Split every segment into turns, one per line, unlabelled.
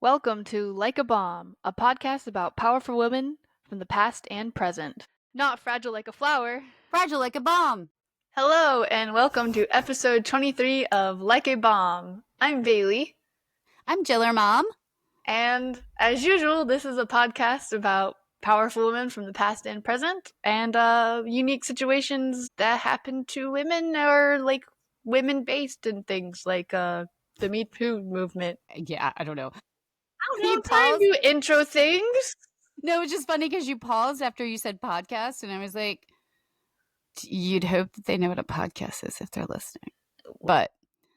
Welcome to Like a Bomb, a podcast about powerful women from the past and present. Not fragile like a flower.
Fragile like a bomb.
Hello, and welcome to episode 23 of Like a Bomb. I'm Bailey.
I'm Jiller Mom.
And as usual, this is a podcast about powerful women from the past and present and unique situations that happen to women or like women-based and things like the Me Too movement.
Yeah, I don't know.
I don't know, time to intro things.
No, it's just funny because you paused after you said podcast, and I was like, you'd hope that they know what a podcast is if they're listening. But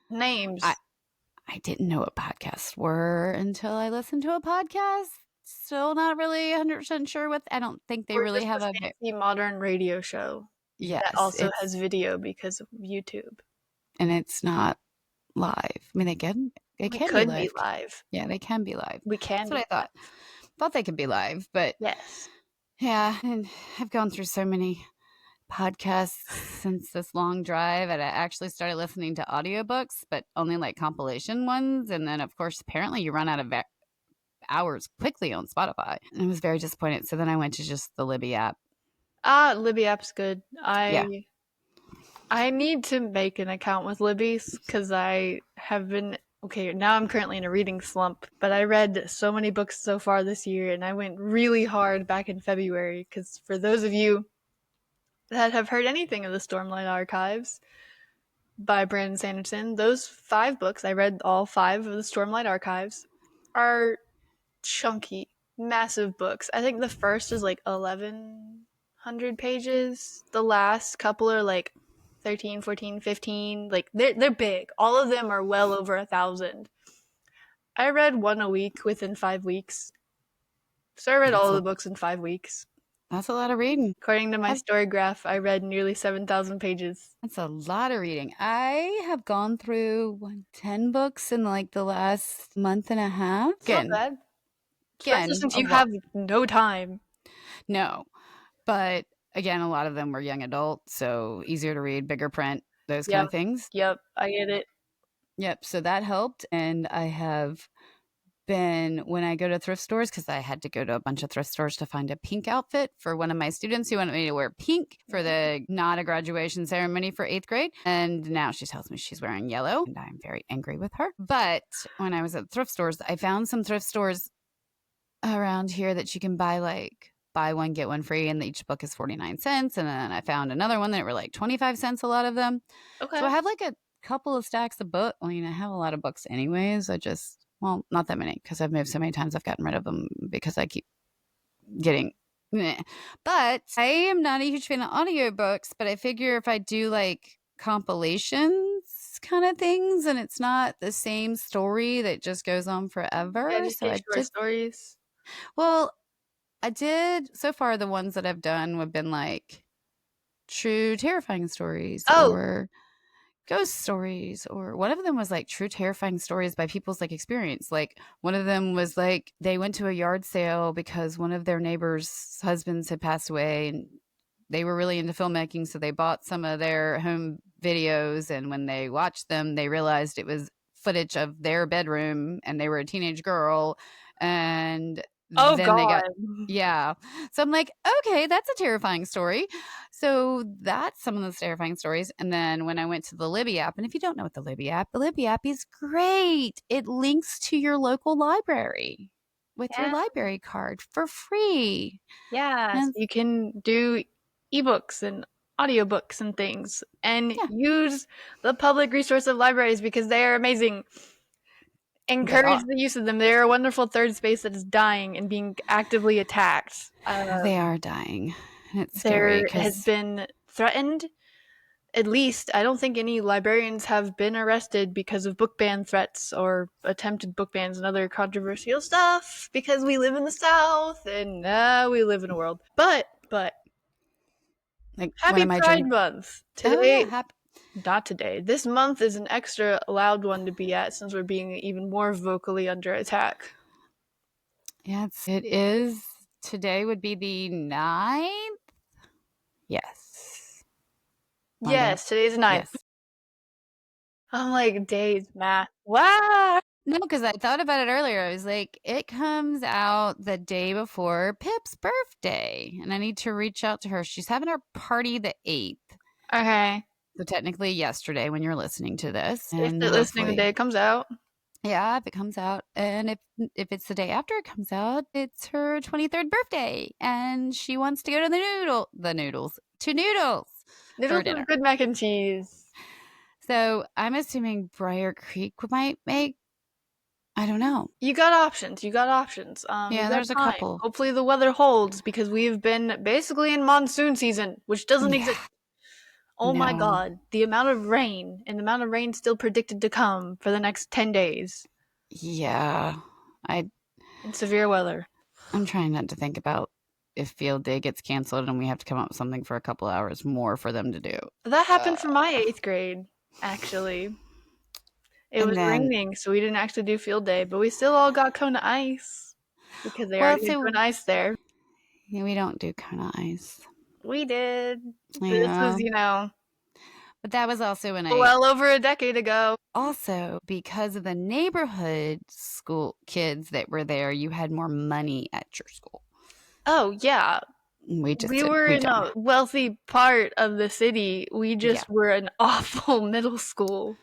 names.
I didn't know what podcasts were until I listened to a podcast. Still not really 100% sure what. I don't think they really have a
fancy modern radio show.
Yes,
that also has video because of YouTube.
And it's not live. I mean, they could be live. Yeah, they can be live.
We can.
That's what I thought. Thought they could be live, but
yes.
Yeah, and I've gone through so many podcasts since this long drive, and I actually started listening to audiobooks, but only like compilation ones. And then, of course, apparently you run out of hours quickly on Spotify. And I was very disappointed. So then I went to just the Libby app.
Libby app's good. I need to make an account with Libby's because I have been now I'm currently in a reading slump, but I read so many books so far this year, and I went really hard back in February because for those of you that have heard anything of the Stormlight Archives by Brandon Sanderson, those 5 books, I read all 5 of the Stormlight Archives, are chunky, massive books. I think the first is like 1,100 pages. The last couple are like 13, 14, 15. Like they're big. All of them are well over 1,000. I read one a week within 5 weeks. So I read all of the books in 5 weeks.
That's a lot of reading.
According to my story graph, I read nearly 7,000 pages.
That's a lot of reading. I have gone through 10 books in like the last month and a half.
Not bad. Especially since you have no time.
No. But again, a lot of them were young adult, so easier to read, bigger print, those kind of things.
Yep, I get it.
Yep, so that helped. And I have been, when I go to thrift stores, because I had to go to a bunch of thrift stores to find a pink outfit for one of my students who wanted me to wear pink for the not a graduation ceremony for 8th grade. And now she tells me she's wearing yellow, and I'm very angry with her. But when I was at thrift stores, I found some thrift stores around here that you can buy like buy one, get one free, and each book is 49 cents. And then I found another one that were like 25 cents, a lot of them. Okay. So I have like a couple of stacks of books. I mean, I have a lot of books anyways. Well, not that many because I've moved so many times I've gotten rid of them because I keep getting But I am not a huge fan of audiobooks, but I figure if I do like compilations kind of things and it's not the same story that just goes on forever.
Yeah, just short stories.
Well, I did so far the ones that I've done have been like true terrifying stories or ghost stories, or one of them was like true terrifying stories by people's like experience. Like one of them was like they went to a yard sale because one of their neighbors' husbands had passed away and they were really into filmmaking, so they bought some of their home videos, and when they watched them they realized it was footage of their bedroom and they were a teenage girl, and then God. So I'm like, okay, that's a terrifying story. So that's some of those terrifying stories. And then when I went to the Libby app, and if you don't know what the Libby app is great. It links to your local library with your library card for free.
Yeah, so you can do ebooks and audiobooks and things and use the public resource of libraries because they are amazing. Encourage the use of them. They're a wonderful third space that is dying and being actively attacked.
They are dying. It's scary.
There has been threatened. At least, I don't think any librarians have been arrested because of book ban threats or attempted book bans and other controversial stuff because we live in the South and we live in a world. But like, happy Pride Month. Today, not today. This month is an extra loud one to be at since we're being even more vocally under attack.
Yes, it is. Today would be the 9th. Yes.
Yes, today's the 9th. Yes. I'm like, days, math. Wow.
No, because I thought about it earlier. I was like, it comes out the day before Pip's birthday, and I need to reach out to her. She's having her party the 8th.
Okay.
So technically yesterday when you're listening to this,
If
and
they're listening the
hopefully,
day it comes out.
yeah, if it comes out, and if it's the day after it comes out, it's her 23rd birthday, and she wants to go to Noodles for
Noodles
dinner.
with good mac and cheese.
So I'm assuming Briar Creek might make. I don't know.
You got options. You got options. You
Yeah,
got
there's a
time.
couple.
Hopefully the weather holds because we've been basically in monsoon season, which doesn't
Yeah,
exist. Oh my
no.
god, the amount of rain and the amount of rain still predicted to come for the next 10 days
Yeah. I
in severe weather.
I'm trying not to think about if field day gets canceled and we have to come up with something for a couple hours more for them to do.
That
Uh,
happened for my 8th grade, actually. It
and
was
then,
raining, so we didn't actually do field day, but we still all got Kona ice because they
well,
already were
so
doing ice there.
yeah, we don't do Kona ice.
We did. This was,
Yeah. But that was also when
well over a decade ago.
also because of the neighborhood school kids that were there, you had more money at your school.
Oh, yeah.
We just
We
did.
were
We
in
don't.
a wealthy part of the city. We
Yeah.
just were an awful middle school.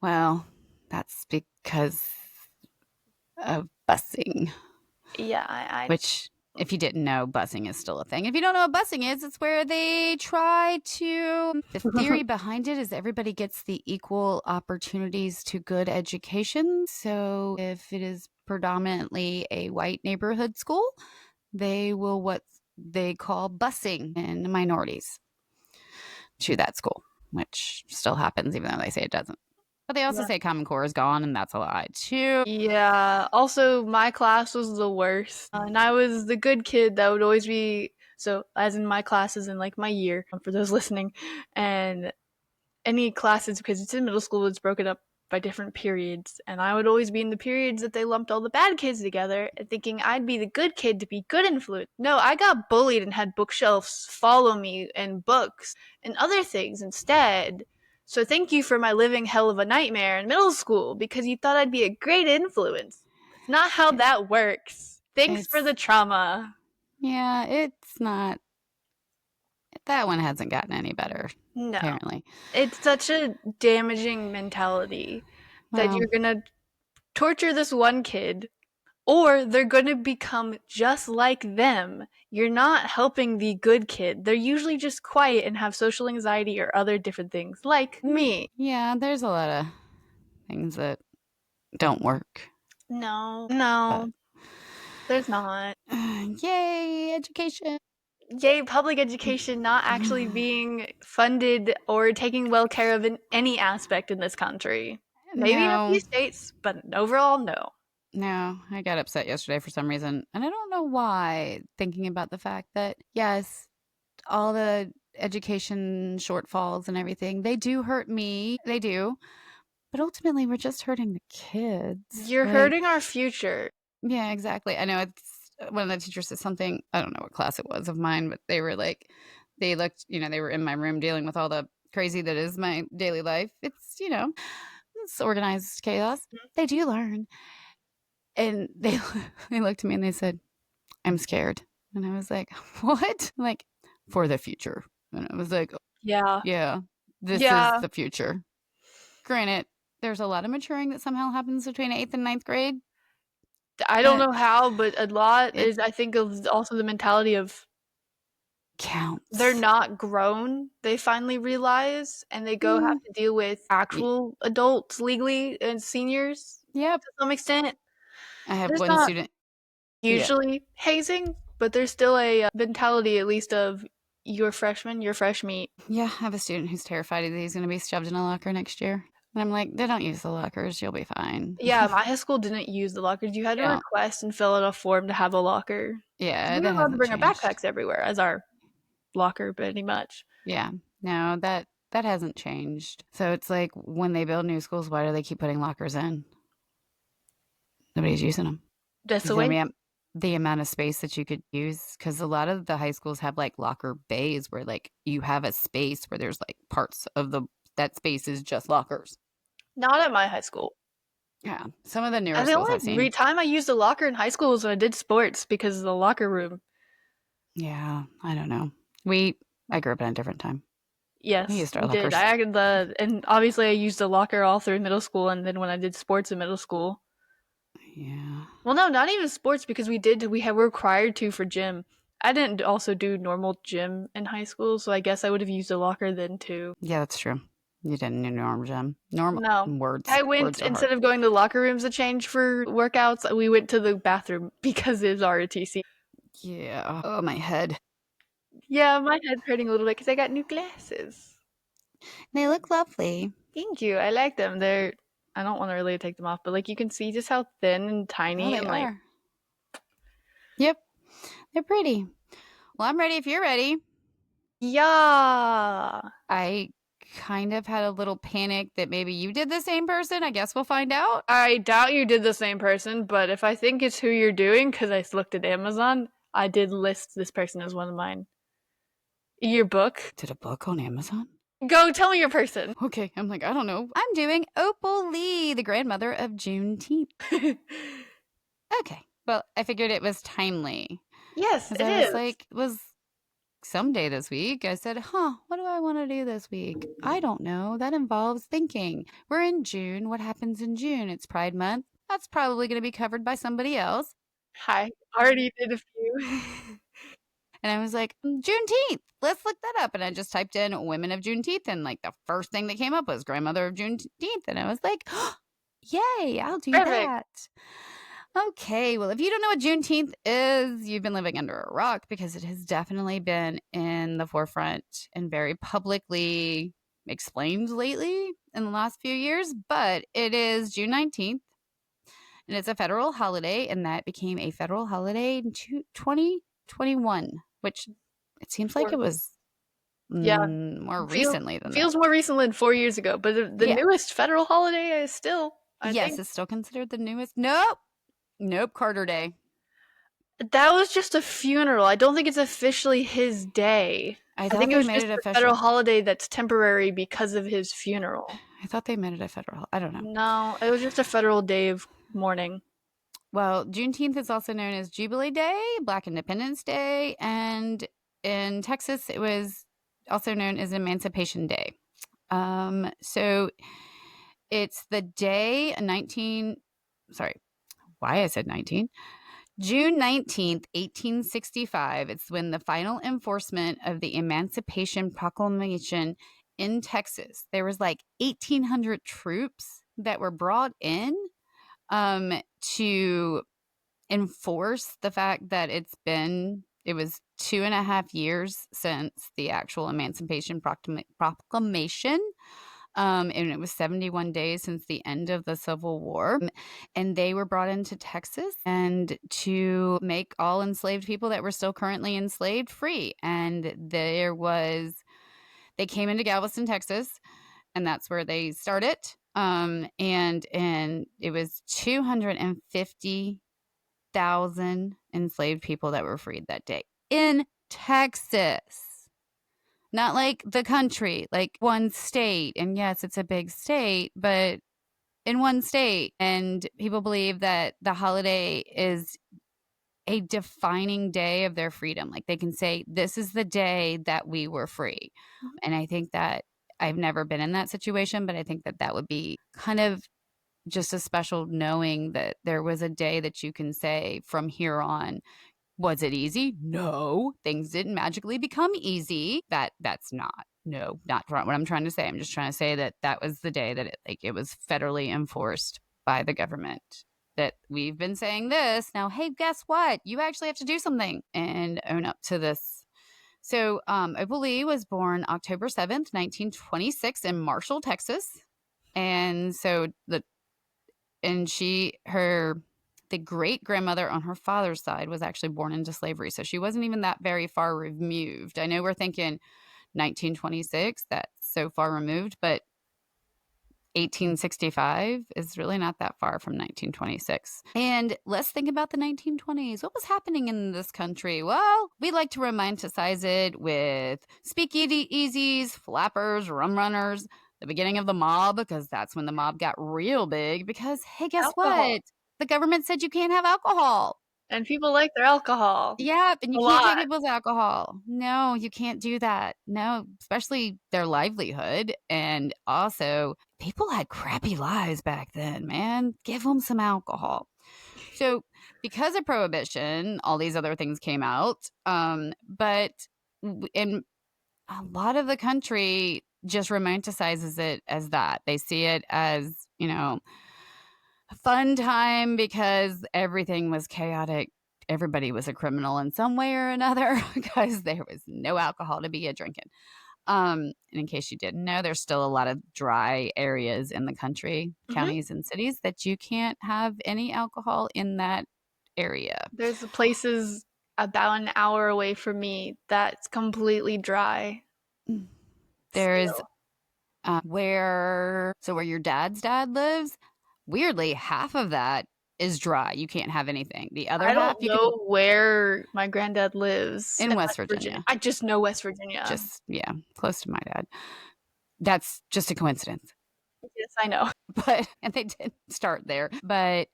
Well, that's because of busing.
Yeah, I
Which, if you didn't know, busing is still a thing. If you don't know what busing is, it's where they try to. The theory behind it is everybody gets the equal opportunities to good education. So if it is predominantly a white neighborhood school, they will what they call busing in minorities to that school, which still happens, even though they say it doesn't. But they also
Yeah.
say Common Core is gone, and that's a lie too.
Yeah. Also, my class was the worst. And I was the good kid that would always be so as in my classes in like my year for those listening and any classes because it's in middle school it's broken up by different periods and I would always be in the periods that they lumped all the bad kids together and thinking I'd be the good kid to be good influence. No, I got bullied and had bookshelves follow me and books and other things instead. So thank you for my living hell of a nightmare in middle school because you thought I'd be a great influence. It's not how that works. Thanks for
It's,
the trauma.
yeah, it's not. That one hasn't gotten any better,
No.
apparently.
It's such a damaging mentality that
Well,
you're gonna torture this one kid or they're gonna become just like them. You're not helping the good kid. They're usually just quiet and have social anxiety or other different things, like me.
yeah, there's a lot of things that don't work.
No,
But
no, there's not.
yay, education.
Yay, public education not actually being funded or taking well care of in any aspect in this country. Maybe in a few
No,
states, but overall, no.
no, I got upset yesterday for some reason. And I don't know why, thinking about the fact that, yes, all the education shortfalls and everything, they do hurt me. They do. But ultimately, we're just hurting the kids.
You're
Like,
hurting our future.
yeah, exactly. I know it's one of the teachers said something, I don't know what class it was of mine, but they were like, they looked, they were in my room dealing with all the crazy that is my daily life. It's organized chaos. They do learn. And they they looked at me and they said, "I'm scared." And I was like, "What?" Like, for the future. And I was like,
Yeah.
"Yeah, this is
Yeah.
the future." Granted, there's a lot of maturing that somehow happens between 8th and ninth grade.
I don't
And
know how, but a lot
it
is I think of also the mentality of they're
counts.
not grown, they finally realize, and they go have
Mm,
to deal with
y-
actual adults legally and seniors
yep.
to some extent.
I have
There's
one
not
student. Yeah.
usually hazing, but there's still a mentality at least of you're freshman, you're fresh meat.
Yeah, I have a student who's terrified that he's going to be shoved in a locker next year. And I'm like, they don't use the lockers. You'll be fine.
Yeah, my high school didn't use the lockers. You had to
Yeah.
request and fill out a form to have a locker.
Yeah,
We were
that
allowed to
hasn't
bring our
changed.
backpacks everywhere as our locker pretty much.
Yeah. No, that hasn't changed. So it's like when they build new schools, why do they keep putting lockers in? Nobody's using them.
That's
Because
the way.
the amount of space that you could use, because a lot of the high schools have like locker bays where like you have a space where there's like parts of the that space is just lockers.
Not at my high school.
Yeah, some of the newer
And the
schools I've
only
seen.
time I used a locker in high school was when I did sports because of the locker room.
Yeah, I don't know. I grew up in a different time. We
Yes,
used our
we did.
lockers.
And obviously I used a locker all through middle school and then when I did sports in middle school.
Yeah.
Well, no, not even sports because were required to for gym. I didn't also do normal gym in high school, so I guess I would have used a locker then too.
Yeah, that's true. You didn't need normal gym. Normal
No.
words.
I went
Words are hard.
instead of going to the locker rooms to change for workouts, we went to the bathroom because it's ROTC.
Yeah. Oh, my head.
Yeah, my head's hurting a little bit because I got new glasses.
They look lovely.
Thank you. I like them. I don't want to really take them off, but like you can see just how thin and
Oh,
tiny
they
and like
are. Yep. They're pretty. Well, I'm ready if you're ready.
yeah.
I kind of had a little panic that maybe you did the same person. I guess we'll find out.
I doubt you did the same person, but if I think it's who you're doing, because I looked at Amazon, I did list this person as one of mine. Your book?
Did a book on Amazon?
Go tell me your person.
Okay, I'm like, I don't know. I'm doing Opal Lee, the grandmother of Juneteenth. Okay, well, I figured it was timely.
Yes,
Because
it
I was
is.
like, it was someday this week. I said, what do I want to do this week? I don't know. That involves thinking. We're in June. What happens in June? It's Pride Month. That's probably going to be covered by somebody else.
Hi. Already did a few.
And I was like, Juneteenth, let's look that up. And I just typed in women of Juneteenth. And like the first thing that came up was grandmother of Juneteenth. And I was like, yay, I'll do
Perfect.
that. Okay, well, if you don't know what Juneteenth is, you've been living under a rock because it has definitely been in the forefront and very publicly explained lately in the last few years. But it is June 19th, and it's a federal holiday, and that became a federal holiday in 2021, which it seems like it was
Yeah.
more recently than that.
Feels more recent than 4 years ago, but the
Yeah.
newest federal holiday is still, I
Yes,
think.
it's still considered the newest. Nope, Carter Day.
That was just a funeral. I don't think it's officially his day.
I
I
thought
think it
they
was
made
just
it
a federal
official.
holiday that's temporary because of his funeral.
I thought they made it a federal. I don't know.
No, it was just a federal day of mourning.
Well, Juneteenth is also known as Jubilee Day, Black Independence Day, and in Texas, it was also known as Emancipation Day. So it's the day 19, sorry, why I said 19. June 19th, 1865, it's when the final enforcement of the Emancipation Proclamation in Texas, there was like 1,800 troops that were brought in to enforce the fact that it was 2.5 years since the actual Emancipation Proclamation. And it was 71 days since the end of the Civil War. And they were brought into Texas and to make all enslaved people that were still currently enslaved free. And they came into Galveston, Texas, and that's where they started. And it was 250,000 enslaved people that were freed that day in Texas. Not like the country, like one state. And yes, it's a big state, but in one state. And people believe that the holiday is a defining day of their freedom. Like they can say, this is the day that we were free. And I think that I've never been in that situation, but I think that that would be kind of just a special knowing that there was a day that you can say from here on. Was it easy? No. Things didn't magically become easy. That's not. No, not what I'm trying to say. I'm just trying to say that that was the day that it was federally enforced by the government. That we've been saying this. Now, hey, guess what? You actually have to do something and own up to this. So, Opal Lee was born October 7th, 1926 in Marshall, Texas. And so the great grandmother on her father's side was actually born into slavery. So she wasn't even that very far removed. I know we're thinking 1926, that's so far removed, but 1865 is really not that far from 1926. And let's think about the 1920s. What was happening in this country? Well, we like to romanticize it with speakeasies, flappers, rum runners. the beginning of the mob, because that's when the mob got real big. Because, hey, guess
Alcohol.
what? The government said you can't have alcohol.
And people like their alcohol.
Yep, and
A
you can't
lot.
take people's alcohol. No, you can't do that. No, especially their livelihood. And also, people had crappy lives back then, man. Give them some alcohol. So, because of prohibition, all these other things came out. But in a lot of the country just romanticizes it as that. They see it as, a fun time because everything was chaotic. Everybody was a criminal in some way or another because there was no alcohol to be a drinking. And in case you didn't know, there's still a lot of dry areas in the country, counties and cities, that you can't have any alcohol in that area.
There's places about an hour away from me that's completely dry.
There's
Still.
where your dad's dad lives, weirdly, half of that is dry. You can't have anything. The other
I don't
half you can
know where my granddad lives
in
in
West
West Virginia.
Virginia.
I just know West Virginia.
Yeah, close to my dad. That's just a coincidence.
Yes, I know.
But and they did start there. But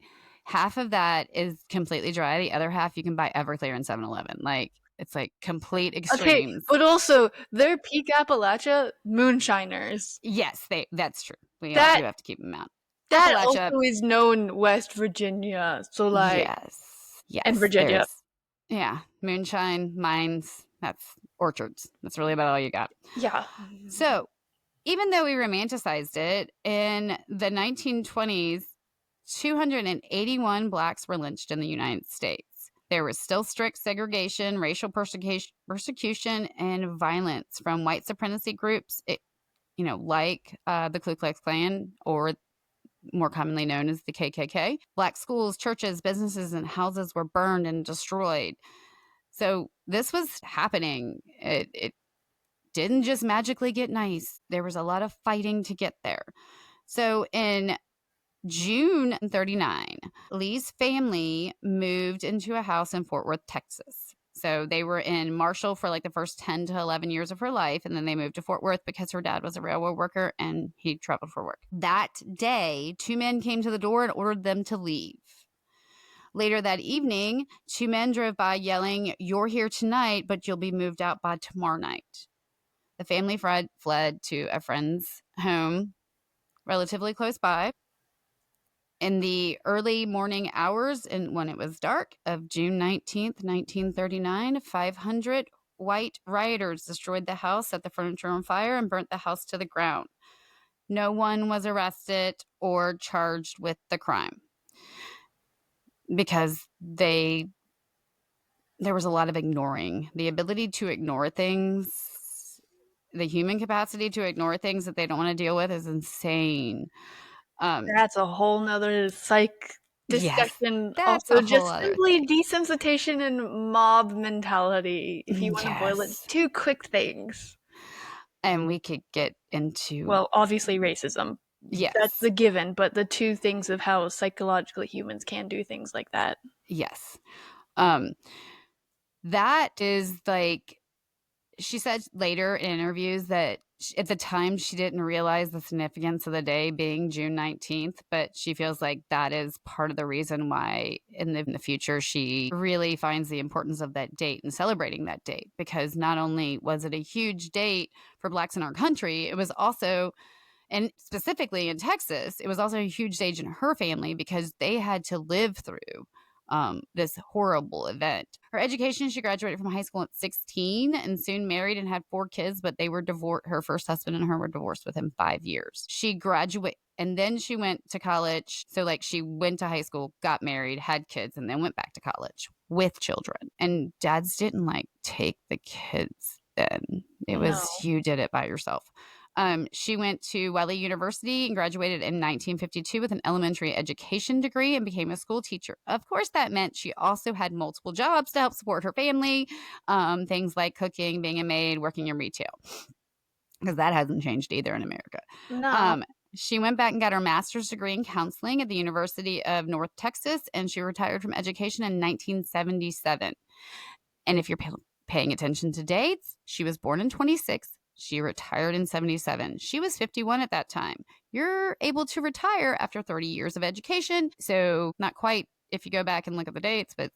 half of that is completely dry. The other half you can buy Everclear in 7-Eleven. Like, it's like complete
Okay,
extremes.
but also they're peak Appalachia moonshiners.
Yes, that's true. We
That
do have to keep them out.
that
Appalachia,
also is known West Virginia. So like and
yes,
Virginia.
moonshine, mines, that's orchards. That's really about all you got.
Yeah.
So, even though we romanticized it, in the 1920s, 281 blacks were lynched in the United States. There was still strict segregation, racial persecution, and violence from white supremacy groups, like the Ku Klux Klan, or more commonly known as the KKK. Black schools, churches, businesses, and houses were burned and destroyed. So this was happening. It didn't just magically get nice. There was a lot of fighting to get there. So in June 39, Lee's family moved into a house in Fort Worth, Texas. So they were in Marshall for like the first 10 to 11 years of her life. And then they moved to Fort Worth because her dad was a railroad worker and he traveled for work. That day, 2 men came to the door and ordered them to leave. Later that evening, 2 men drove by yelling, "You're here tonight, but you'll be moved out by tomorrow night." The family fled to a friend's home relatively close by. In the early morning hours, and when it was dark, of June 19th, 1939, 500 white rioters destroyed the house, set the furniture on fire, and burnt the house to the ground. No one was arrested or charged with the crime because there was a lot of ignoring. The ability to ignore things, the human capacity to ignore things that they don't want to deal with, is insane.
That's a whole nother psych discussion.
That's
Also,
a whole
just
other
simply
thing.
desensitization and mob mentality, if you want to boil it.
Yes.
2 quick things.
And we could get into
Well, obviously racism. That's
yes.
the given, but the 2 things of how psychologically humans can do things like that.
Yes. That is like, she said later in interviews that at the time she didn't realize the significance of the day being June 19th, but she feels like that is part of the reason why in the future she really finds the importance of that date and celebrating that date, because not only was it a huge date for blacks in our country, it was also, and specifically in Texas, it was also a huge date in her family because they had to live through this horrible event. Her education, she graduated from high school at 16 and soon married and had 4 kids, but they were divorced. Her first husband and her were divorced within 5 years. She graduated and then she went to college. So like she went to high school, got married, had kids, and then went back to college with children. And dads didn't like take the kids then. It was, you did it by yourself. She went to Wiley University and graduated in 1952 with an elementary education degree and became a school teacher. Of course, that meant she also had multiple jobs to help support her family, things like cooking, being a maid, working in retail, because that hasn't changed either in America.
No.
She went back and got her master's degree in counseling at the University of North Texas, and she retired from education in 1977. And if you're paying attention to dates, she was born in 26. She retired in 77. She was 51 at that time. You're able to retire after 30 years of education. So, not quite if you go back and look at the dates, but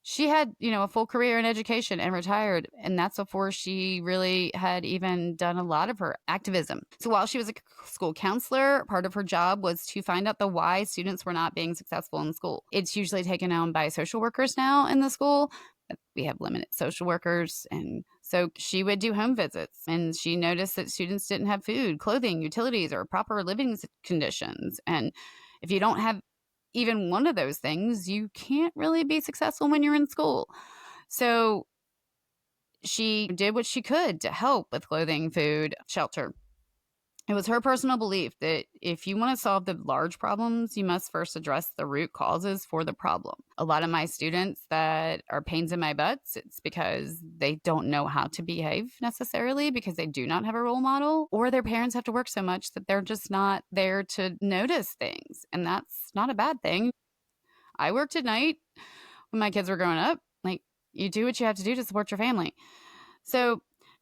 she had, a full career in education and retired. And that's before she really had even done a lot of her activism. So while she was a school counselor, part of her job was to find out the why students were not being successful in school. It's usually taken on by social workers now in the school. We have limited social workers. And so she would do home visits, and she noticed that students didn't have food, clothing, utilities, or proper living conditions. And if you don't have even one of those things, you can't really be successful when you're in school. So she did what she could to help with clothing, food, shelter. It was her personal belief that if you want to solve the large problems, you must first address the root causes for the problem. A lot of my students that are pains in my butts, it's because they don't know how to behave necessarily, because they do not have a role model, or their parents have to work so much that they're just not there to notice things. And that's not a bad thing. I worked at night when my kids were growing up. Like, you do what you have to do to support your family. So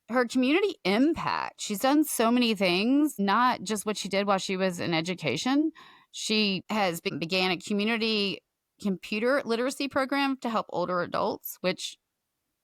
her community impact, she's done so many things, not just what she did while she was in education. She has began a community computer literacy program to help older adults, which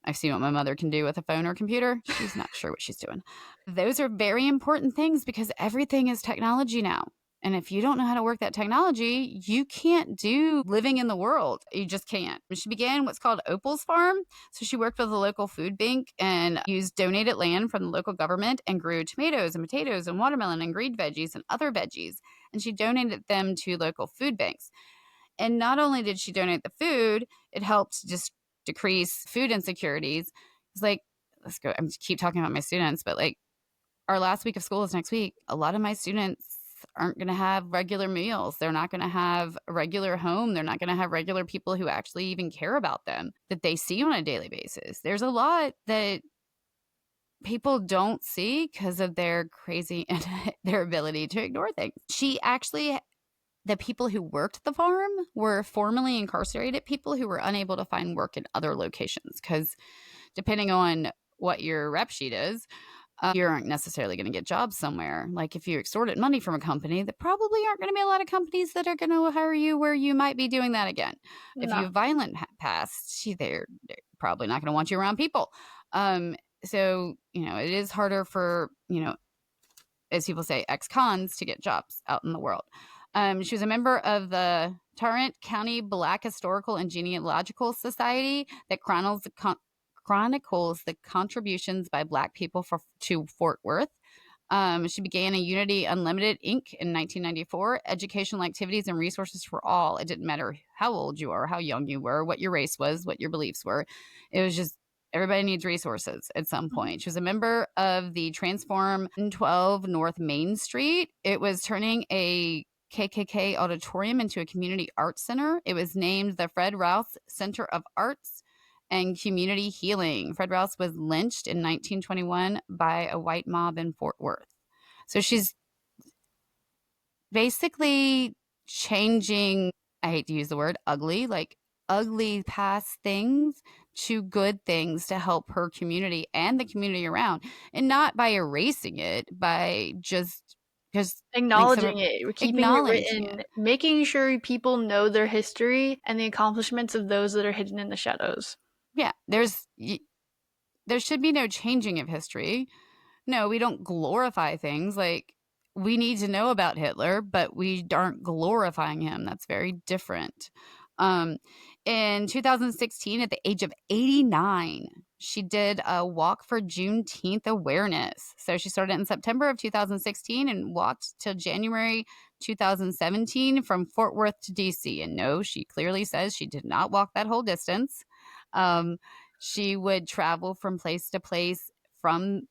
I've seen what my mother can do with a phone or computer. She's not sure what she's doing. Those are very important things because everything is technology now. And if you don't know how to work that technology, you can't do living in the world. You just can't. She began what's called Opal's Farm. So she worked with a local food bank and used donated land from the local government and grew tomatoes and potatoes and watermelon and green veggies and other veggies. And she donated them to local food banks. And not only did she donate the food, it helped just decrease food insecurities. It's like, let's go. I'm keep talking about my students, but like, our last week of school is next week. A lot of my students aren't going to have regular meals. They're not going to have a regular home. They're not going to have regular people who actually even care about them that they see on a daily basis. There's a lot that people don't see because of their crazy and their ability to ignore things. The people who worked the farm were formerly incarcerated people who were unable to find work in other locations, because depending on what your rep sheet is, you aren't necessarily going to get jobs somewhere. Like if you extorted money from a company, there probably aren't going to be a lot of companies that are going to hire you where you might be doing that again. If you
No.
have violent past, they're probably not going to want you around people. So, it is harder for, as people say, ex-cons to get jobs out in the world. She was a member of the Tarrant County Black Historical and Genealogical Society that chronicles the contributions by Black people to Fort Worth. She began a Unity Unlimited Inc. in 1994, educational activities and resources for all. It didn't matter how old you are, how young you were, what your race was, what your beliefs were. It was just everybody needs resources at some point. She was a member of the Transform 12 North Main Street. It was turning a KKK auditorium into a community arts center. It was named the Fred Rouse Center of Arts and Community Healing. Fred Rouse was lynched in 1921 by a white mob in Fort Worth. So she's basically changing, I hate to use the word ugly, like ugly past things to good things to help her community and the community around, and not by erasing it, by just
acknowledging it, keeping it
acknowledging
written,
it.
making sure people know their history and the accomplishments of those that are hidden in the shadows.
Yeah, there should be no changing of history. No, we don't glorify things. Like, we need to know about Hitler, but we aren't glorifying him. That's very different. Um, in 2016, at the age of 89, she did a walk for Juneteenth awareness. So she started in September of 2016 and walked till January 2017 from Fort Worth to DC. And no, she clearly says she did not walk that whole distance. She would travel from place to place from,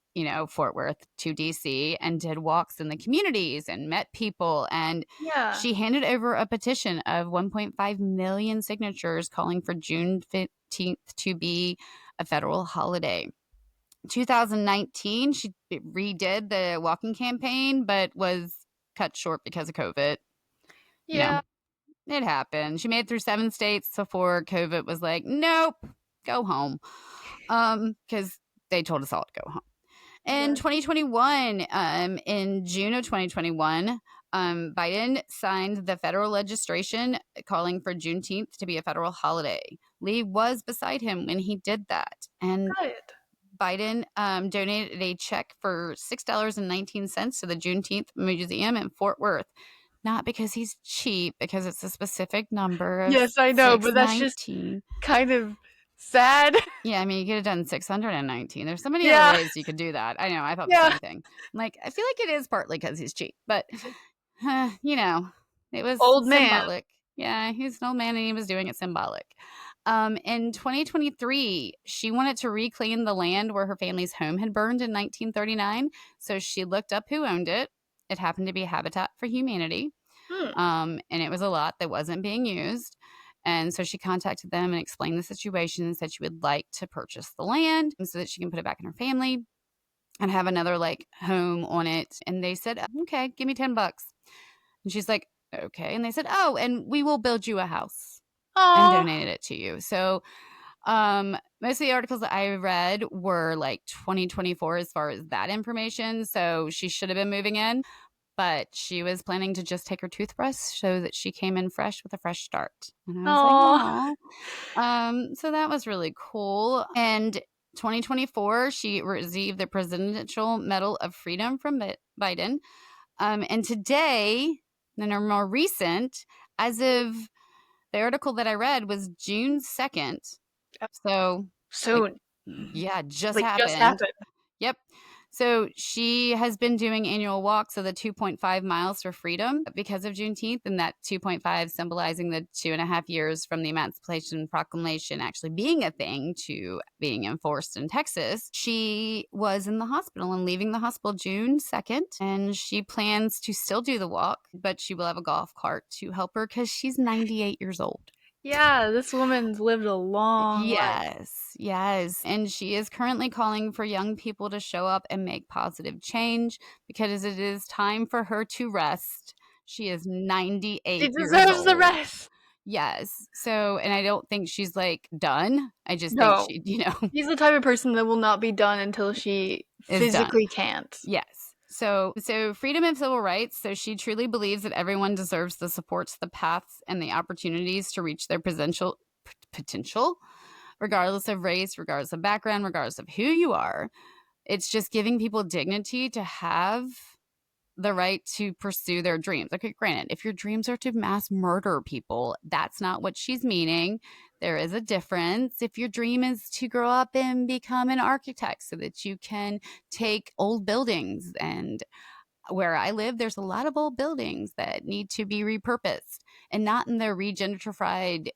Fort Worth to DC, and did walks in the communities and met people. And
Yeah.
she handed over a petition of 1.5 million signatures calling for June 15th to be a federal holiday. 2019, she redid the walking campaign, but was cut short because of COVID.
Yeah.
It happened. She made it through 7 states before COVID was like, nope, go home. Because they told us all to go home. In 2021, in June of 2021, Biden signed the federal legislation calling for Juneteenth to be a federal holiday. Lee was beside him when he did that. And
Good.
Biden donated a check for $6.19 to the Juneteenth Museum in Fort Worth. Not because he's cheap, because it's a specific number of
Yes, I know, but that's just
619.
kind of sad.
Yeah, I mean, you could have done 619. There's so many other
Yeah.
ways you could do that. I know, I thought the
Yeah.
same thing. Like, I feel like it is partly because he's cheap, but, it was
Old man.
symbolic. Yeah, he's an old man and he was doing it symbolic. In 2023, she wanted to reclaim the land where her family's home had burned in 1939. So she looked up who owned it. It happened to be Habitat for Humanity.
Hmm.
And it was a lot that wasn't being used. And so she contacted them and explained the situation and said she would like to purchase the land so that she can put it back in her family and have another like home on it. And they said, okay, give me $10. And she's like, okay. And they said, oh, and we will build you a house and
Oh.
donated it to you. So most of the articles that I read were like 2024 as far as that information. So she should have been moving in, but she was planning to just take her toothbrush so that she came in fresh with a fresh start. And I was like,
Oh.
oh. So that was really cool. And 2024, she received the Presidential Medal of Freedom from Biden. And today, and more recent, as of the article that I read was June 2nd. So, like,
Soon.
yeah, just
Like, just
happened.
happened.
Yep. So she has been doing annual walks of the 2.5 miles for freedom because of Juneteenth, and that 2.5 symbolizing the 2.5 years from the Emancipation Proclamation actually being a thing to being enforced in Texas. She was in the hospital and leaving the hospital June 2nd, and she plans to still do the walk, but she will have a golf cart to help her because she's 98 years old.
Yeah, this woman's lived a long life.
Yes. And she is currently calling for young people to show up and make positive change because it is time for her to rest. She is
She
98 years
deserves the
old.
rest.
Yes. So, and I don't think she's like done. I just think
No.
she,
She's the type of person that will not be done until she
is done.
physically can't.
Yes. So freedom and civil rights. So she truly believes that everyone deserves the supports, the paths, and the opportunities to reach their potential, regardless of race, regardless of background, regardless of who you are. It's just giving people dignity to have the right to pursue their dreams. Okay, granted, if your dreams are to mass murder people, that's not what she's meaning. There is a difference. If your dream is to grow up and become an architect so that you can take old buildings, and where I live, there's a lot of old buildings that need to be repurposed, and not in the regentrified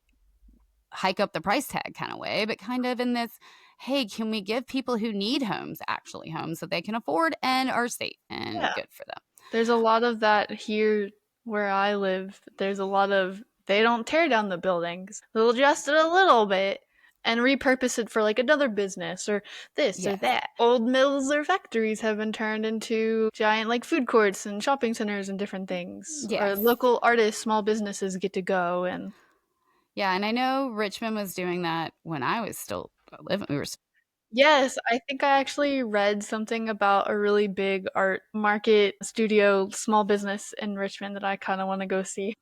hike up the price tag kind of way, but kind of in this, hey, can we give people who need homes actually homes that they can afford and are safe and good for them?
There's a lot of that here where I live. There's a lot of, they don't tear down the buildings. They'll adjust it a little bit and repurpose it for like another business or this or that. Old mills or factories have been turned into giant like food courts and shopping centers and different things.
Yes.
Or local artists, small businesses get to go and
yeah, and I know Richmond was doing that when I was still living.
Yes, I think I actually read something about a really big art market studio small business in Richmond that I kind of want to go see.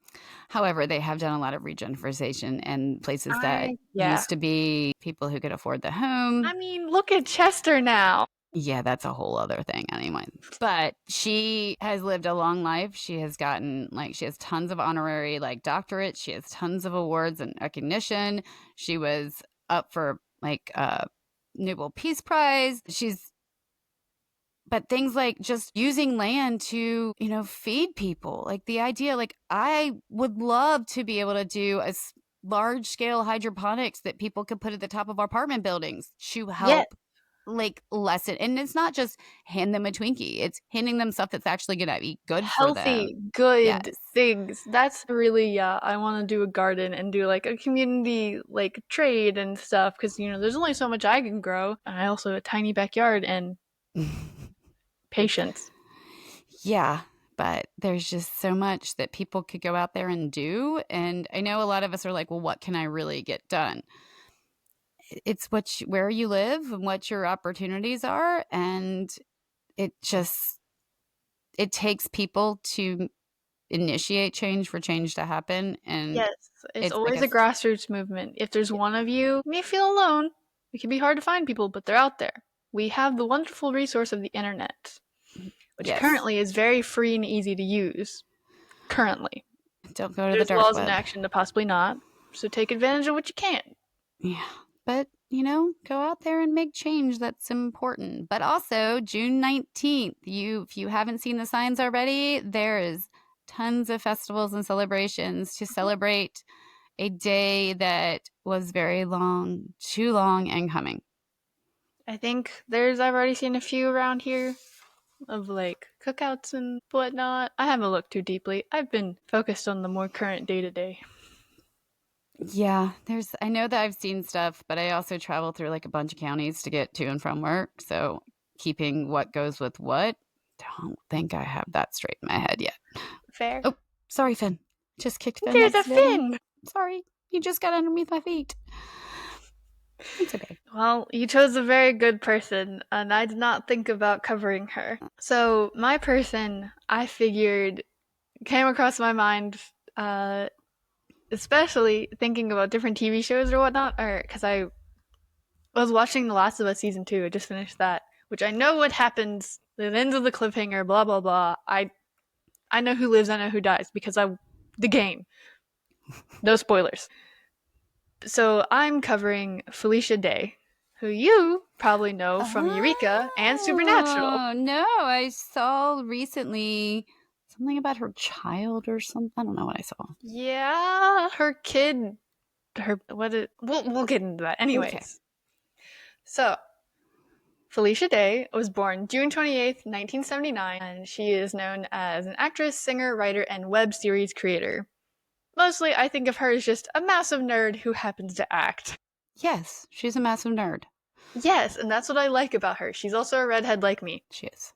However, they have done a lot of regentrification and places that used to be people who could afford the home.
I mean, look at Chester now.
Yeah, that's a whole other thing anyway. But she has lived a long life. She has gotten she has tons of honorary doctorates. She has tons of awards and recognition. She was up for Nobel Peace Prize. But things like just using land to, feed people, like the idea, I would love to be able to do a large scale hydroponics that people could put at the top of our apartment buildings to help lessen. And it's not just hand them a Twinkie. It's handing them stuff that's actually going to be good for them.
Healthy, good
Yes.
things. That's really, I want to do a garden and do like a community trade and stuff because, there's only so much I can grow. I also have a tiny backyard and patience.
Yeah, but there's just so much that people could go out there and do. And I know a lot of us are like, well, what can I really get done? It's where you live and what your opportunities are. And it takes people to initiate change for change to happen. And
Yes, it's
it's like
always a grassroots movement. If there's one of you, you may feel alone. It can be hard to find people, but they're out there. We have the wonderful resource of the internet, which
yes,
currently is very free and easy to use. Currently.
don't go to the
There's
dark
laws in
web.
action to possibly not, so take advantage of what you can.
Yeah. But, go out there and make change. That's important. But also, June 19th, if you haven't seen the signs already, there is tons of festivals and celebrations to celebrate a day that was very long, too long and coming.
I think I've already seen a few around here of like cookouts and whatnot. I haven't looked too deeply. I've been focused on the more current day to day.
Yeah, I know that I've seen stuff, but I also travel through like a bunch of counties to get to and from work. So keeping what goes with what, don't think I have that straight in my head yet.
Fair.
Oh, sorry, Finn. Just kicked Finn
There's a
accidentally.
fin!
Sorry, you just got underneath my feet. It's okay.
Well, you chose a very good person, and I did not think about covering her. So, my person, I figured, came across my mind, especially thinking about different TV shows or whatnot, or because I was watching The Last of Us season 2. I just finished that, which I know what happens. It ends with a cliffhanger. Blah blah blah. I know who lives. I know who dies because the game. No spoilers. So I'm covering Felicia Day, who you probably know from Eureka and Supernatural.
Oh, no. I saw recently something about her child or something. I don't know what I saw.
Yeah, her kid. We'll get into that.
Okay.
Anyways, so Felicia Day was born June 28th, 1979, and she is known as an actress, singer, writer, and web series creator. Mostly, I think of her as just a massive nerd who happens to act.
Yes, she's a massive nerd.
Yes, and that's what I like about her. She's also a redhead like me.
She is.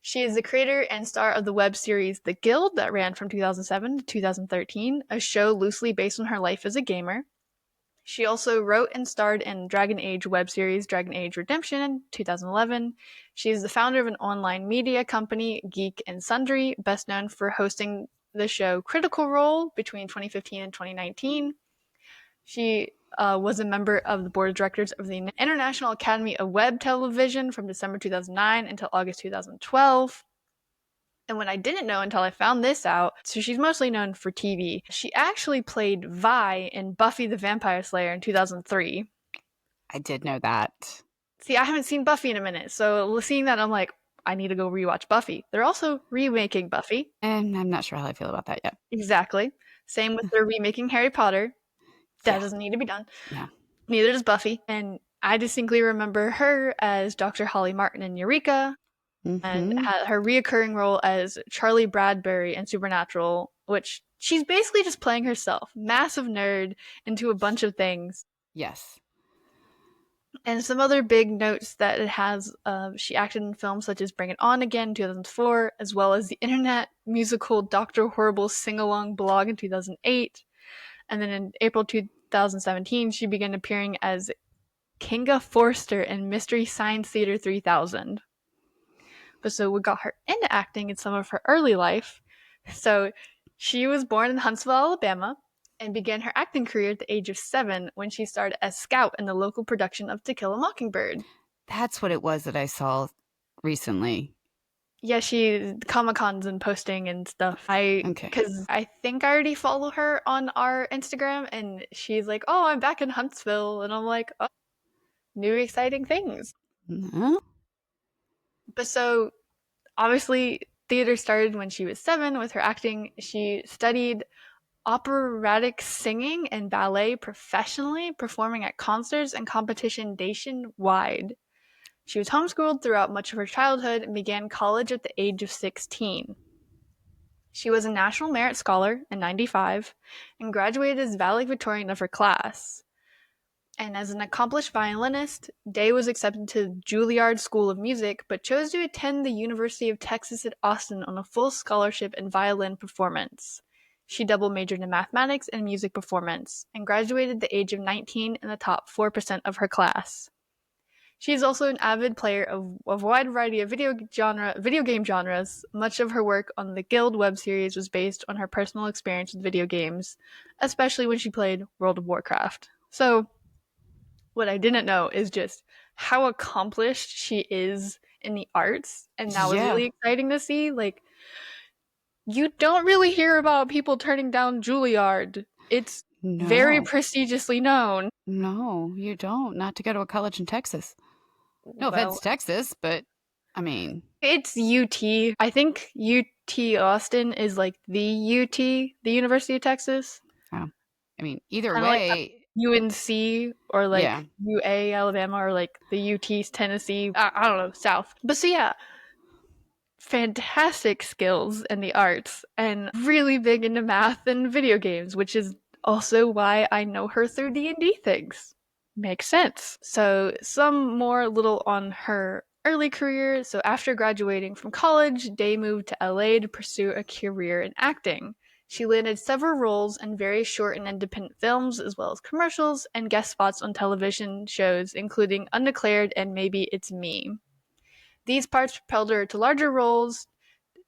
She is the creator and star of the web series The Guild that ran from 2007 to 2013, a show loosely based on her life as a gamer. She also wrote and starred in Dragon Age web series Dragon Age Redemption in 2011. She is the founder of an online media company, Geek and Sundry, best known for hosting the show Critical Role between 2015 and 2019. She was a member of the board of directors of the International Academy of Web Television from December 2009 until August 2012. And what I didn't know until I found this out, so she's mostly known for TV. She actually played Vi in Buffy the Vampire Slayer in 2003.
I did know that.
See, I haven't seen Buffy in a minute, so seeing that, I'm like, I need to go rewatch Buffy. They're also remaking Buffy.
And I'm not sure how I feel about that yet.
Exactly. Same with their remaking Harry Potter. That
Yeah.
doesn't need to be done.
No.
Neither does Buffy. And I distinctly remember her as Dr. Holly Martin in Eureka, and
Mm-hmm.
had her reoccurring role as Charlie Bradbury in Supernatural, which she's basically just playing herself. Massive nerd into a bunch of things.
Yes.
And some other big notes that it has, she acted in films such as Bring It On Again in 2004, as well as the internet musical Dr. Horrible sing-along blog in 2008. And then in April 2017, she began appearing as Kinga Forster in Mystery Science Theater 3000. But so what got her into acting in some of her early life. So she was born in Huntsville, Alabama, and began her acting career at the age of 7 when she started as Scout in the local production of To Kill a Mockingbird.
That's what it was that I saw recently.
Yeah, she Comic-Cons and posting and stuff. Because I think I already follow her on our Instagram, and she's like, "Oh, I'm back in Huntsville," and I'm like, "Oh, new exciting things."
No?
But so obviously, theater started when she was 7 with her acting. She studied operatic singing and ballet professionally, performing at concerts and competition nationwide. She was homeschooled throughout much of her childhood and began college at the age of 16. She was a National Merit Scholar in 95 and graduated as valedictorian of her class. And as an accomplished violinist, Day was accepted to Juilliard School of Music, but chose to attend the University of Texas at Austin on a full scholarship in violin performance. She double majored in mathematics and music performance, and graduated at the age of 19 in the top 4% of her class. She's also an avid player of a wide variety of video game genres. Much of her work on the Guild web series was based on her personal experience with video games, especially when she played World of Warcraft. So, what I didn't know is just how accomplished she is in the arts, and that was
Yeah.
really exciting to see. Like, you don't really hear about people turning down Juilliard. It's very
No.
prestigiously known.
No, you don't. Not to go to a college in Texas. No offense,
Well,
Texas, but I mean,
it's UT. I think UT Austin is like the UT, the University of Texas.
oh, I mean, either
Kind of like
way,
UNC or
yeah.
like UA Alabama or like the UT's Tennessee. I don't know, South. But so yeah, fantastic skills in the arts and really big into math and video games, which is also why I know her through D&D things. Makes sense. So some more little on her early career. So after graduating from college, Day moved to LA to pursue a career in acting. She landed several roles in various short and independent films, as well as commercials and guest spots on television shows, including Undeclared and Maybe It's Me. These parts propelled her to larger roles,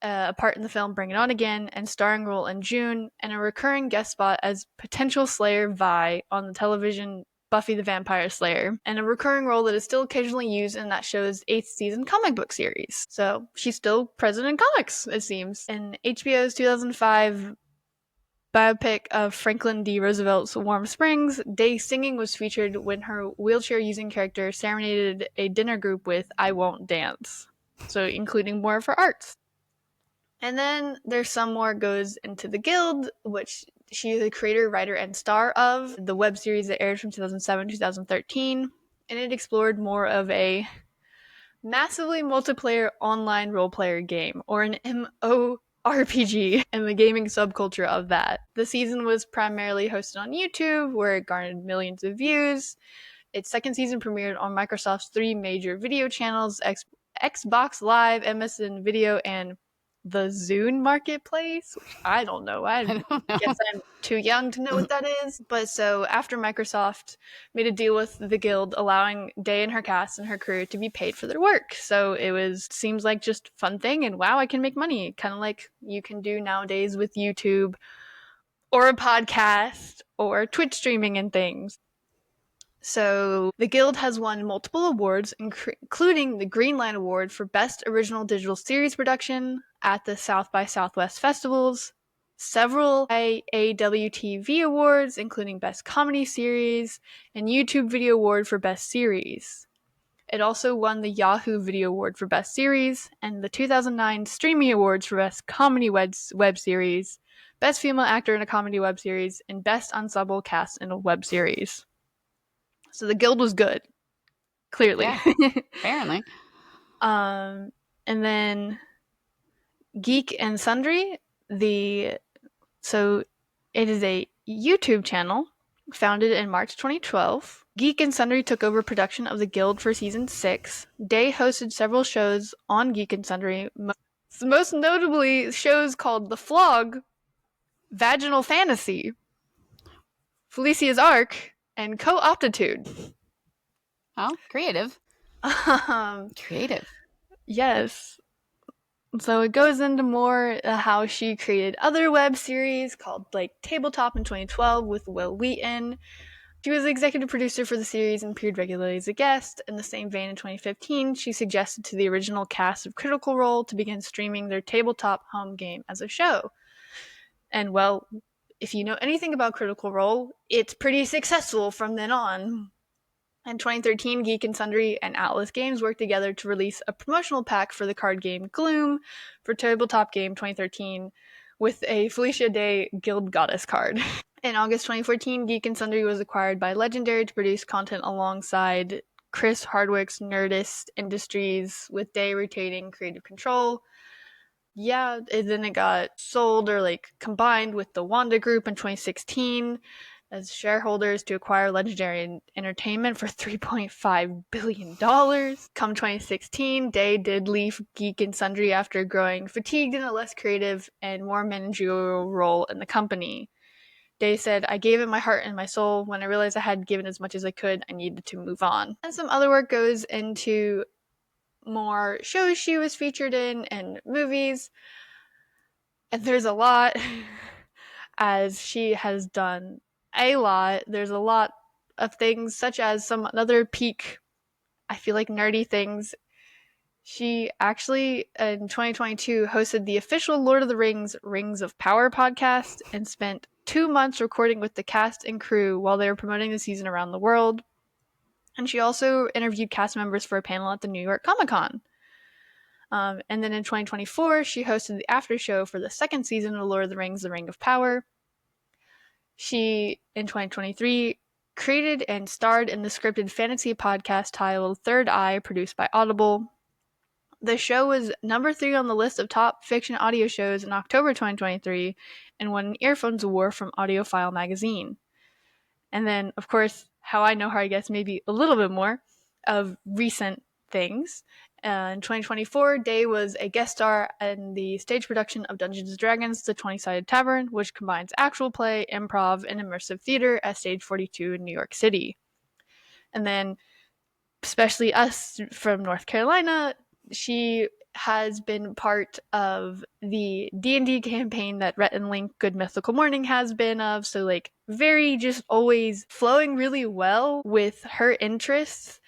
a part in the film Bring It On Again, and starring role in June, and a recurring guest spot as potential Slayer Vi on the television Buffy the Vampire Slayer, and a recurring role that is still occasionally used in that show's 8th season comic book series. So she's still present in comics, it seems. In HBO's 2005 biopic of Franklin D. Roosevelt's Warm Springs, Day's singing was featured when her wheelchair-using character serenaded a dinner group with I Won't Dance, so including more of her arts. And then there's some more goes into the Guild, which she is the creator, writer, and star of the web series that aired from 2007 to 2013, and it explored more of a massively multiplayer online role player game, or an MMORPG, and the gaming subculture of that. The season was primarily hosted on YouTube, where it garnered millions of views. Its second season premiered on Microsoft's three major video channels, Xbox Live, MSN Video, and the Zune Marketplace, which I don't know. I
I don't know.
guess I'm too young to know what that is. But so after Microsoft made a deal with the Guild, allowing Day and her cast and her crew to be paid for their work. So it seems like just a fun thing, and wow, I can make money. Kind of like you can do nowadays with YouTube or a podcast or Twitch streaming and things. So the Guild has won multiple awards, including the Green Line Award for Best Original Digital Series Production at the South by Southwest Festivals, several IAWTV awards, including Best Comedy Series, and YouTube Video Award for Best Series. It also won the Yahoo Video Award for Best Series, and the 2009 Streamy Awards for Best Comedy Web Series, Best Female Actor in a Comedy Web Series, and Best Ensemble Cast in a Web Series. So the Guild was good, clearly.
Yeah, apparently.
And then Geek and Sundry, so it is a YouTube channel founded in March 2012. Geek and Sundry took over production of the Guild for season 6. Day hosted several shows on Geek and Sundry, most notably shows called The Flog, Vaginal Fantasy, Felicia's Arc, and Co-Optitude.
Oh, creative. Creative.
Yes. So it goes into more how she created other web series called like Tabletop in 2012 with Will Wheaton. She was the executive producer for the series and appeared regularly as a guest. In the same vein, in 2015, she suggested to the original cast of Critical Role to begin streaming their tabletop home game as a show. And well, if you know anything about Critical Role, it's pretty successful from then on. In 2013, Geek and Sundry and Atlas Games worked together to release a promotional pack for the card game Gloom for Tabletop Game 2013 with a Felicia Day Guild Goddess card. In August 2014, Geek and Sundry was acquired by Legendary to produce content alongside Chris Hardwick's Nerdist Industries, with Day retaining creative control. Yeah, and then it got sold or like combined with the Wanda Group in 2016 as shareholders to acquire Legendary Entertainment for $3.5 billion. Come 2016, Day did leave Geek and Sundry after growing fatigued in a less creative and more managerial role in the company. Day said, I gave it my heart and my soul. When I realized I had given as much as I could, I needed to move on. And some other work goes into more shows she was featured in and movies. And there's a lot, as she has done a lot. There's a lot of things, such as some other peak, I feel like, nerdy things. She actually, in 2022, hosted the official Lord of the Rings Rings of Power podcast and spent 2 months recording with the cast and crew while they were promoting the season around the world. And she also interviewed cast members for a panel at the New York Comic Con. And then in 2024, she hosted the after show for the second season of Lord of the Rings The Ring of Power. She, in 2023, created and starred in the scripted fantasy podcast titled Third Eye, produced by Audible. The show was number 3 on the list of top fiction audio shows in October 2023 and won an Earphones Award from AudioFile magazine. And then, of course, how I know her, I guess, maybe a little bit more of recent things. In 2024, Day was a guest star in the stage production of Dungeons & Dragons: The 20-Sided Tavern, which combines actual play, improv, and immersive theater at Stage 42 in New York City. And then, especially us from North Carolina, she has been part of the D&D campaign that Rhett and Link Good Mythical Morning has been of, so like very just always flowing really well with her interests.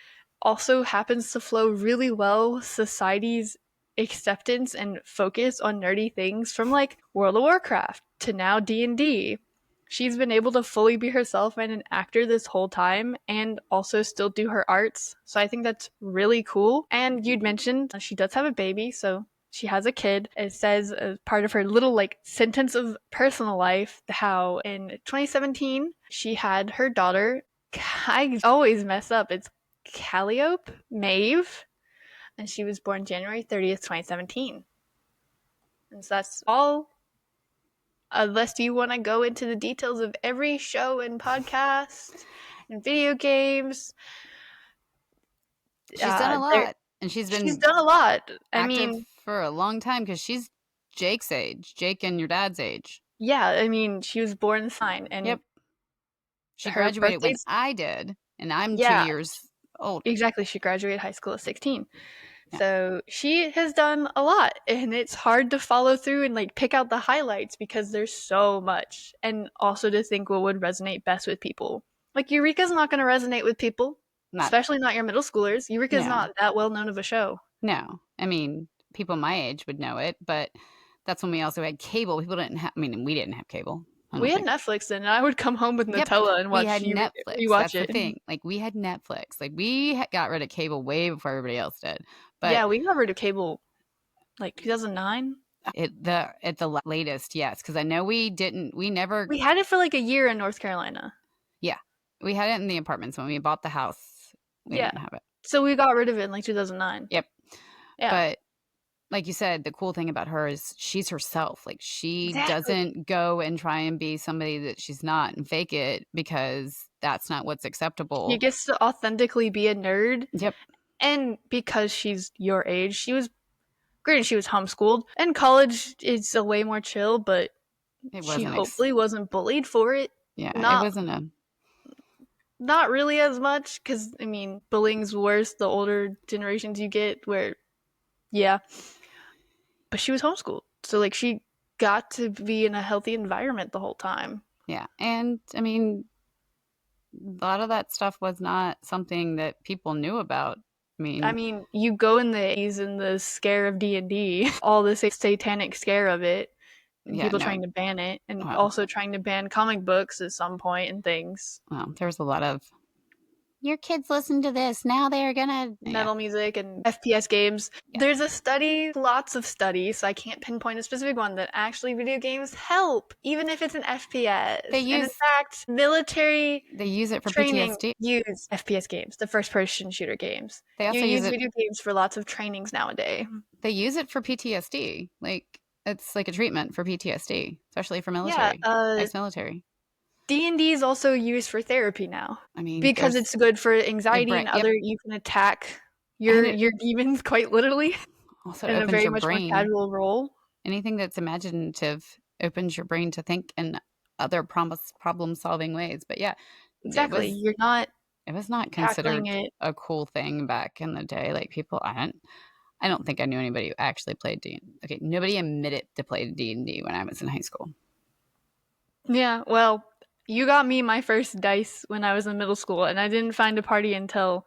Also happens to flow really well with society's acceptance and focus on nerdy things, from like World of Warcraft to now D&D. She's been able to fully be herself and an actor this whole time and also still do her arts. So I think that's really cool. And you'd mentioned she does have a baby, so she has a kid. It says as part of her little like sentence of personal life how in 2017 she had her daughter. I always mess up. It's Calliope Maeve, and she was born January 30th, 2017. And so that's all. Unless you want to go into the details of every show and podcast and video games.
She's done a lot. And she's
done a lot. I
active
mean,
for a long time because she's Jake's age. Jake and your dad's age.
Yeah, I mean, she was born in sign. And
yep. She graduated when I did, and I'm 2 years old.
Exactly. She graduated high school at 16. So she has done a lot, and it's hard to follow through and like pick out the highlights because there's so much, and also to think what would resonate best with people. Like Eureka's not going to resonate with people, especially not your middle schoolers. Eureka's not that well known of a show.
No, I mean people my age would know it, but that's when we also had cable. People didn't have. I mean, we didn't have cable.
We had Netflix, and I would come home with Nutella and watch.
We had Netflix.
That's
the thing. Like we had Netflix. Like we got rid of cable way before everybody else did. But
yeah, we got rid of cable like 2009.
At the latest, yes, because I know we didn't. We never.
We had it for like a year in North Carolina.
Yeah, we had it in the apartments when we bought the house. We didn't have it,
so we got rid of it in like 2009.
Yep. Yeah, but like you said, the cool thing about her is she's herself. Like she doesn't go and try and be somebody that she's not and fake it because that's not what's acceptable.
She gets to authentically be a nerd.
Yep.
And because she's your age, she was homeschooled. And college is a way more chill, but she hopefully wasn't bullied for it.
Yeah, it wasn't
not really as much, because, I mean, bullying's worse the older generations you get, where, but she was homeschooled. So, like, she got to be in a healthy environment the whole time.
Yeah, and, I mean, a lot of that stuff was not something that people knew about.
I mean, you go in the 80s and the scare of D&D, all this satanic scare of it, and people trying to ban it, and also trying to ban comic books at some point and things.
Well, there's a lot of, your kids listen to this, now they're gonna...
Metal music and FPS games. Yeah. There's a study, lots of studies, so I can't pinpoint a specific one, that actually video games help, even if it's an FPS. And in fact, military
they use it for PTSD.
Use FPS games, the first-person shooter games.
They also
use video games for lots of trainings nowadays.
They use it for PTSD. Like, it's like a treatment for PTSD, especially for military. Ex-military.
D&D is also used for therapy now.
I mean,
because it's good for anxiety and other. You can attack your demons quite literally.
Also,
in a very much more casual role.
Anything that's imaginative opens your brain to think in other problem-solving ways. But yeah,
Exactly. You're not
it was not
tackling
considered
it.
a cool thing back in the day. Like people, I don't think I knew anybody who actually played D. Okay, nobody admitted to play D&D when I was in high school.
Yeah, well, you got me my first dice when I was in middle school, and I didn't find a party until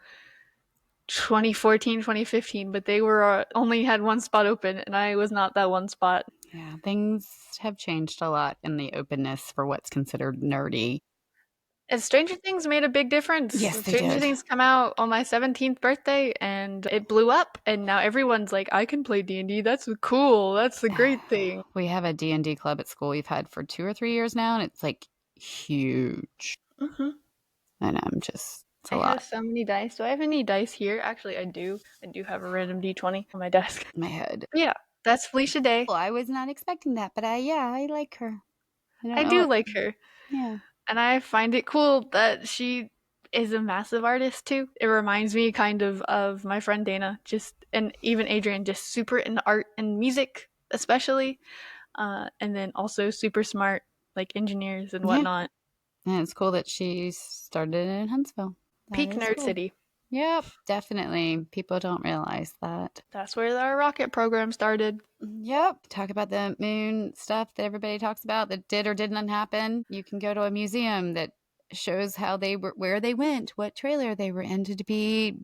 2014, 2015, but they were only had one spot open, and I was not that one spot.
Yeah, things have changed a lot in the openness for what's considered nerdy.
And Stranger Things made a big difference.
Yes, they
Stranger
did.
Things come out on my 17th birthday, and it blew up, and now everyone's like, I can play D&D, that's cool, that's the great thing.
We have a D&D club at school we've had for 2 or 3 years now, and it's like huge.
Mm-hmm.
And it's a
I
lot.
have so many dice. Do I have any dice here? Actually, I do. I do have a random D20 on my desk.
In my head.
Yeah, that's Felicia Day.
Well, I was not expecting that, but I like her. I don't
I
know
do
what.
like her.
Yeah.
And I find it cool that she is a massive artist too. It reminds me kind of my friend Dana, just and even Adrian, just super into art and music, especially, and then also super smart, like engineers and
Yeah.
whatnot.
And it's cool that she started in Huntsville. That
Peak
is
nerd
cool.
city.
Yep, definitely. People don't realize that.
That's where our rocket program started.
Yep. Talk about the moon stuff that everybody talks about that did or didn't happen. You can go to a museum that shows how they were, where they went, what trailer they were in to be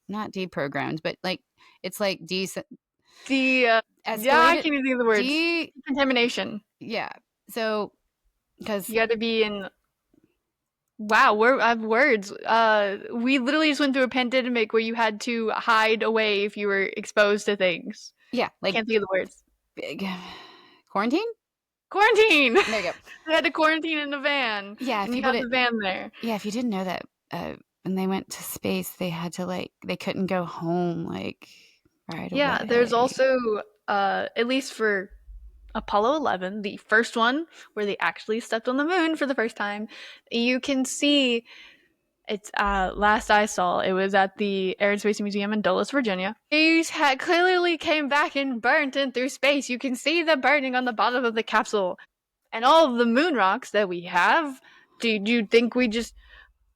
not deprogrammed, but like it's like
The yeah, I
escalated.
can't even think of the words. Contamination.
Yeah. So because
You got to be in. Wow, I have words. We literally just went through a pandemic where you had to hide away if you were exposed to things.
yeah, like
Can't think of the words.
big quarantine.
Quarantine.
There you go.
They had to quarantine in a van.
Yeah,
And you have the van there.
if you didn't know that, when they went to space, they had to they couldn't go home right
Yeah, there's
away.
also at least for Apollo 11, the first one where they actually stepped on the moon for the first time, you can see it's last I saw, it was at the Air and Space Museum in Dulles, Virginia. These had clearly came back and burnt in through space. You can see the burning on the bottom of the capsule. And all of the moon rocks that we have, do you think we just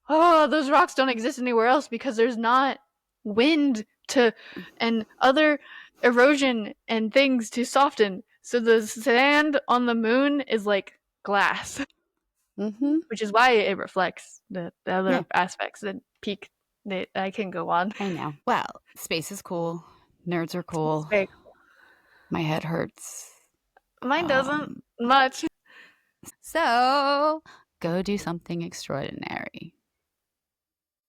those rocks don't exist anywhere else because there's not wind to and other erosion and things to soften. So the sand on the moon is like glass,
Mm-hmm.
which is why it reflects the other
Yeah.
aspects that peak that I can go on.
I know. Well, space is cool. Nerds are cool.
Very cool.
My head hurts.
Mine doesn't much.
So go do something extraordinary.